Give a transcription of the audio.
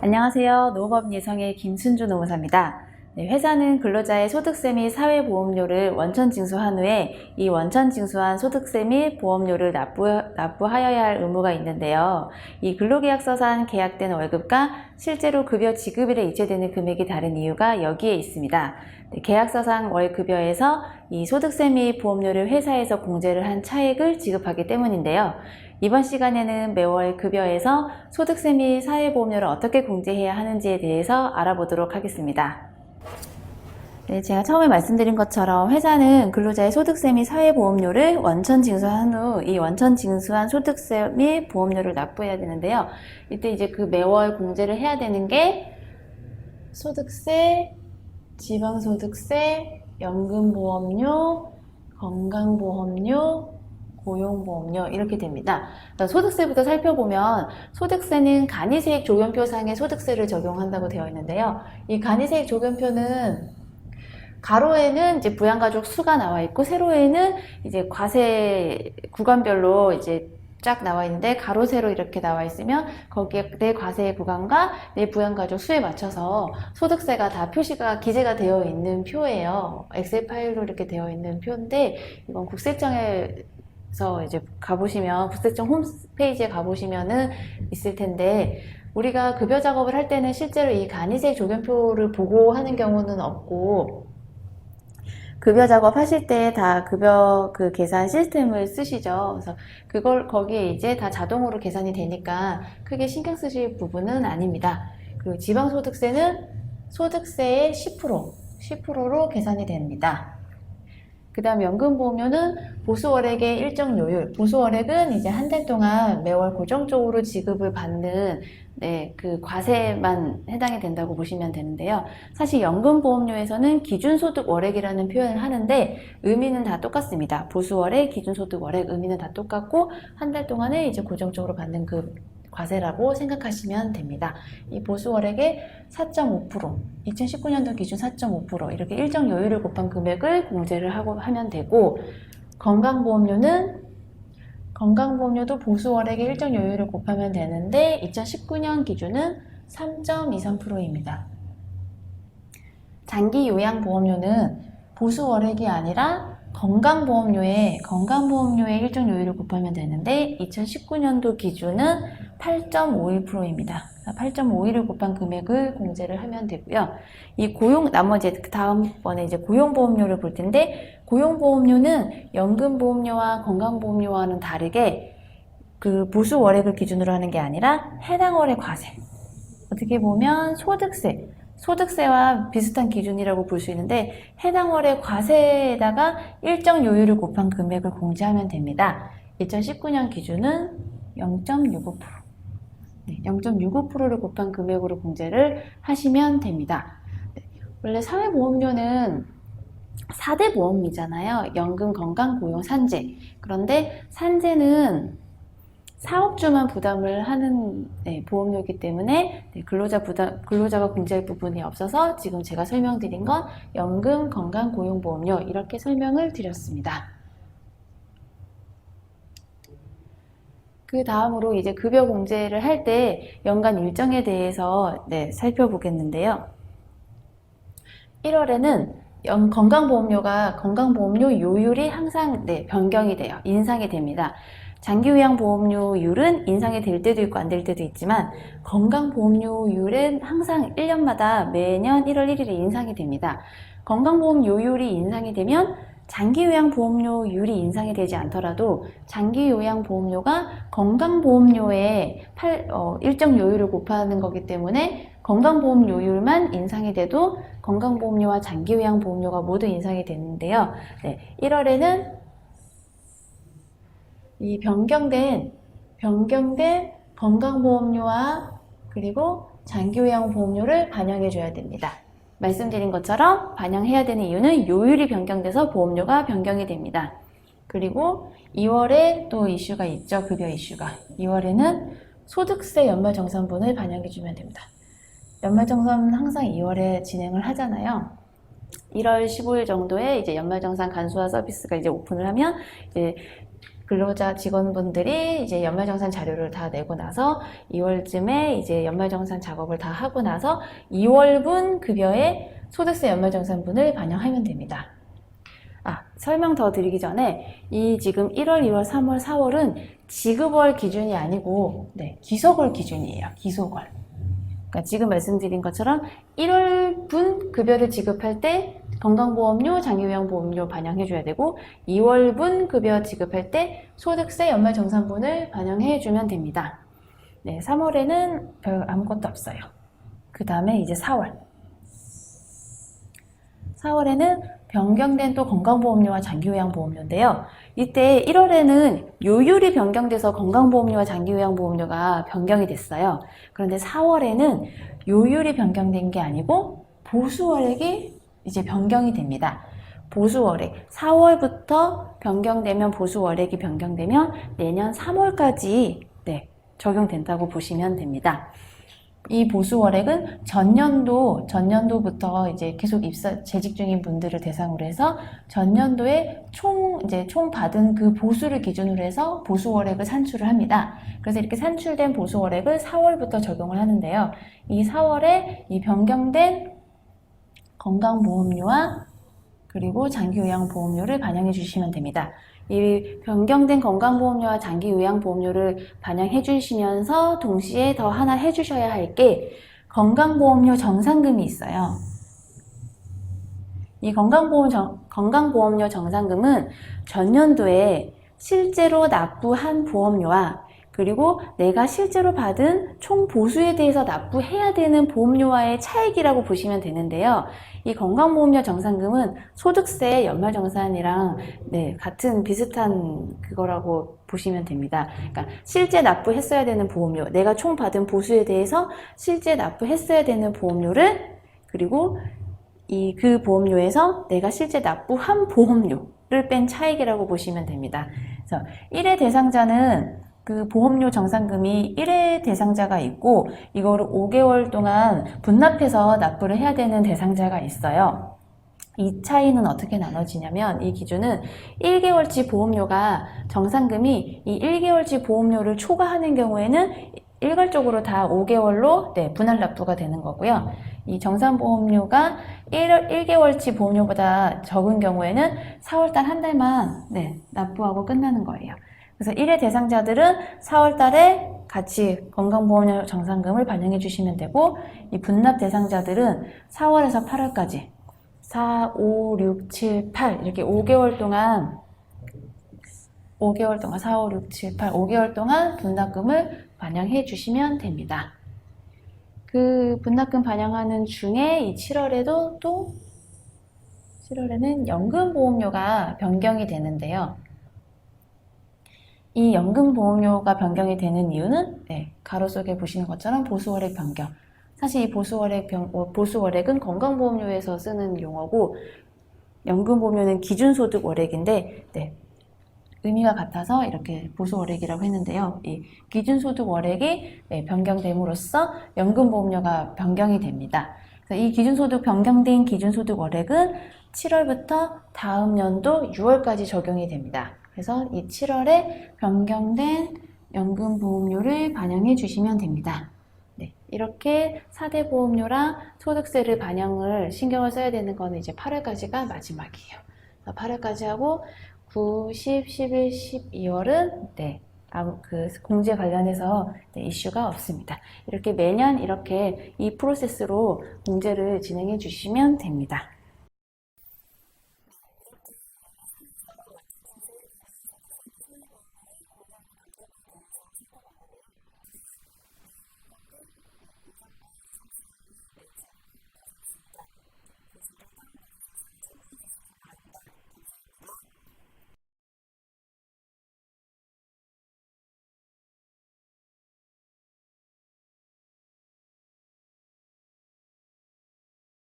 안녕하세요. 노무법 예성의 김순주 노무사입니다. 네, 회사는 근로자의 소득세 및 사회보험료를 원천 징수한 후에 이 원천 징수한 소득세 및 보험료를 납부하여야 할 의무가 있는데요. 이 근로계약서상 계약된 월급과 실제로 급여 지급일에 이체되는 금액이 다른 이유가 여기에 있습니다. 네, 계약서상 월급여에서 이 소득세 및 보험료를 회사에서 공제를 한 차액을 지급하기 때문인데요. 이번 시간에는 매월 급여에서 소득세 및 사회보험료를 어떻게 공제해야 하는지에 대해서 알아보도록 하겠습니다. 네, 제가 처음에 말씀드린 것처럼 회사는 근로자의 소득세 및 사회보험료를 원천 징수한 후 이 원천 징수한 소득세 및 보험료를 납부해야 되는데요. 이때 이제 그 매월 공제를 해야 되는 게 소득세, 지방소득세, 연금보험료, 건강보험료, 고용보험료 이렇게 됩니다. 소득세부터 살펴보면 소득세는 간이세액 조견표상의 소득세를 적용한다고 되어 있는데요. 이 간이세액 조견표는 가로에는 이제 부양가족 수가 나와 있고 세로에는 이제 과세 구간별로 이제 쫙 나와 있는데 가로 세로 이렇게 나와 있으면 거기에 내 과세 구간과 내 부양가족 수에 맞춰서 소득세가 다 표시가 기재가 되어 있는 표예요. 엑셀 파일로 이렇게 되어 있는 표인데 이건 국세청에서 이제 가보시면 국세청 홈페이지에 가보시면은 있을 텐데 우리가 급여 작업을 할 때는 실제로 이 간이세액 조견표를 보고 하는 경우는 없고 급여 작업 하실 때 다 급여 그 계산 시스템을 쓰시죠. 그래서 그걸 거기에 이제 다 자동으로 계산이 되니까 크게 신경 쓰실 부분은 아닙니다. 그리고 지방소득세는 소득세의 10%로 계산이 됩니다. 그 다음 연금보험료는 보수월액의 일정 요율, 보수월액은 이제 한 달 동안 매월 고정적으로 지급을 받는 그 과세만 해당이 된다고 보시면 되는데요. 사실 연금보험료에서는 기준소득 월액이라는 표현을 하는데 의미는 다 똑같습니다. 보수월액, 기준소득 월액 의미는 다 똑같고 한 달 동안에 이제 고정적으로 받는 그 과세라고 생각하시면 됩니다. 이 보수월액의 4.5%, 2019년도 기준 4.5% 이렇게 일정 요율을 곱한 금액을 공제를 하면 되고 건강보험료도 보수월액의 일정 요율을 곱하면 되는데 2019년 기준은 3.23%입니다. 장기요양보험료는 보수월액이 아니라 건강보험료의 일정 요율을 곱하면 되는데 2019년도 기준은 8.51%입니다. 8.51을 곱한 금액을 공제를 하면 되고요. 이 나머지 다음번에 이제 고용보험료를 볼 텐데 고용보험료는 연금보험료와 건강보험료와는 다르게 그 보수월액을 기준으로 하는 게 아니라 해당 월의 과세. 어떻게 보면 소득세와 비슷한 기준이라고 볼 수 있는데 해당 월의 과세에다가 일정 요율을 곱한 금액을 공제하면 됩니다. 2019년 기준은 0.65%. 0.65%를 곱한 금액으로 공제를 하시면 됩니다. 원래 사회보험료는 4대 보험이잖아요. 연금, 건강, 고용, 산재. 그런데 산재는 사업주만 부담을 하는 보험료이기 때문에 근로자가 공제할 부분이 없어서 지금 제가 설명드린 건 연금, 건강, 고용보험료 이렇게 설명을 드렸습니다. 그 다음으로 이제 급여 공제를 할 때 연간 일정에 대해서 살펴보겠는데요. 1월에는 건강보험료 요율이 항상 변경이 돼요. 인상이 됩니다. 장기요양보험료율은 인상이 될 때도 있고 안 될 때도 있지만 건강보험료율은 항상 1년마다 매년 1월 1일에 인상이 됩니다. 건강보험료율이 인상이 되면 장기요양보험료율이 인상이 되지 않더라도 장기요양보험료가 건강보험료의 일정 요율을 곱하는 거기 때문에 건강보험료율만 인상이 돼도 건강보험료와 장기요양보험료가 모두 인상이 되는데요. 1월에는 이 변경된 건강보험료와 그리고 장기요양보험료를 반영해 줘야 됩니다. 말씀드린 것처럼 반영해야 되는 이유는 요율이 변경돼서 보험료가 변경이 됩니다. 그리고 2월에 또 이슈가 있죠. 급여 이슈가. 2월에는 소득세 연말정산분을 반영해 주면 됩니다. 연말정산은 항상 2월에 진행을 하잖아요. 1월 15일 정도에 이제 연말정산 간소화 서비스가 이제 오픈을 하면 이제 근로자 직원분들이 이제 연말정산 자료를 다 내고 나서 2월쯤에 이제 연말정산 작업을 다 하고 나서 2월분 급여에 소득세 연말정산분을 반영하면 됩니다. 설명 더 드리기 전에 이 지금 1월, 2월, 3월, 4월은 지급월 기준이 아니고 기속월 기준이에요. 기속월. 그러니까 지금 말씀드린 것처럼 1월분 급여를 지급할 때 건강보험료, 장기요양보험료 반영해줘야 되고 2월분 급여 지급할 때 소득세 연말정산분을 반영해주면 됩니다. 3월에는 별 아무것도 없어요. 그 다음에 이제 4월. 4월에는 변경된 또 건강보험료와 장기요양보험료인데요. 이때 1월에는 요율이 변경돼서 건강보험료와 장기요양보험료가 변경이 됐어요. 그런데 4월에는 요율이 변경된 게 아니고 보수월액이 이제 변경이 됩니다. 보수월액, 4월부터 변경되면 보수월액이 변경되면 내년 3월까지 적용된다고 보시면 됩니다. 이 보수월액은 전년도부터 이제 계속 재직 중인 분들을 대상으로 해서 전년도에 총 받은 그 보수를 기준으로 해서 보수월액을 산출을 합니다. 그래서 이렇게 산출된 보수월액을 4월부터 적용을 하는데요. 이 4월에 이 변경된 건강보험료와 그리고 장기요양보험료를 반영해 주시면 됩니다. 이 변경된 건강보험료와 장기요양보험료를 반영해 주시면서 동시에 더 하나 해주셔야 할 게 건강보험료 정산금이 있어요. 이 건강보험료 정산금은 전년도에 실제로 납부한 보험료와 그리고 내가 실제로 받은 총 보수에 대해서 납부해야 되는 보험료와의 차익이라고 보시면 되는데요. 이 건강보험료 정산금은 소득세 연말정산이랑 같은 비슷한 그거라고 보시면 됩니다. 그러니까 실제 납부했어야 되는 보험료, 내가 총 받은 보수에 대해서 실제 납부했어야 되는 보험료를 그리고 그 보험료에서 내가 실제 납부한 보험료를 뺀 차익이라고 보시면 됩니다. 그래서 1회 대상자는 그 보험료 정산금이 1회 대상자가 있고 이거를 5개월 동안 분납해서 납부를 해야 되는 대상자가 있어요. 이 차이는 어떻게 나눠지냐면 이 기준은 1개월치 보험료가 정산금이 이 1개월치 보험료를 초과하는 경우에는 일괄적으로 다 5개월로 분할 납부가 되는 거고요. 이 정산보험료가 1개월치 보험료보다 적은 경우에는 4월달 한 달만 납부하고 끝나는 거예요. 그래서 1회 대상자들은 4월 달에 같이 건강보험료 정산금을 반영해 주시면 되고 이 분납 대상자들은 4월에서 8월까지 4, 5, 6, 7, 8 이렇게 5개월 동안 4, 5, 6, 7, 8 5개월 동안 분납금을 반영해 주시면 됩니다. 그 분납금 반영하는 중에 이 7월에도 7월에는 연금보험료가 변경이 되는데요. 이 연금보험료가 변경이 되는 이유는 가로 속에 보시는 것처럼 보수월액 변경. 사실 이 보수월액은 건강보험료에서 쓰는 용어고 연금보험료는 기준소득월액인데 의미가 같아서 이렇게 보수월액이라고 했는데요. 이 기준소득월액이 변경됨으로써 연금보험료가 변경이 됩니다. 그래서 이 변경된 기준소득월액은 7월부터 다음 연도 6월까지 적용이 됩니다. 그래서 이 7월에 변경된 연금보험료를 반영해 주시면 됩니다. 이렇게 4대 보험료랑 소득세를 반영을 신경을 써야 되는 거는 이제 8월까지가 마지막이에요. 8월까지 하고 9, 10, 11, 12월은 그 공제 관련해서 이슈가 없습니다. 이렇게 매년 이렇게 이 프로세스로 공제를 진행해 주시면 됩니다.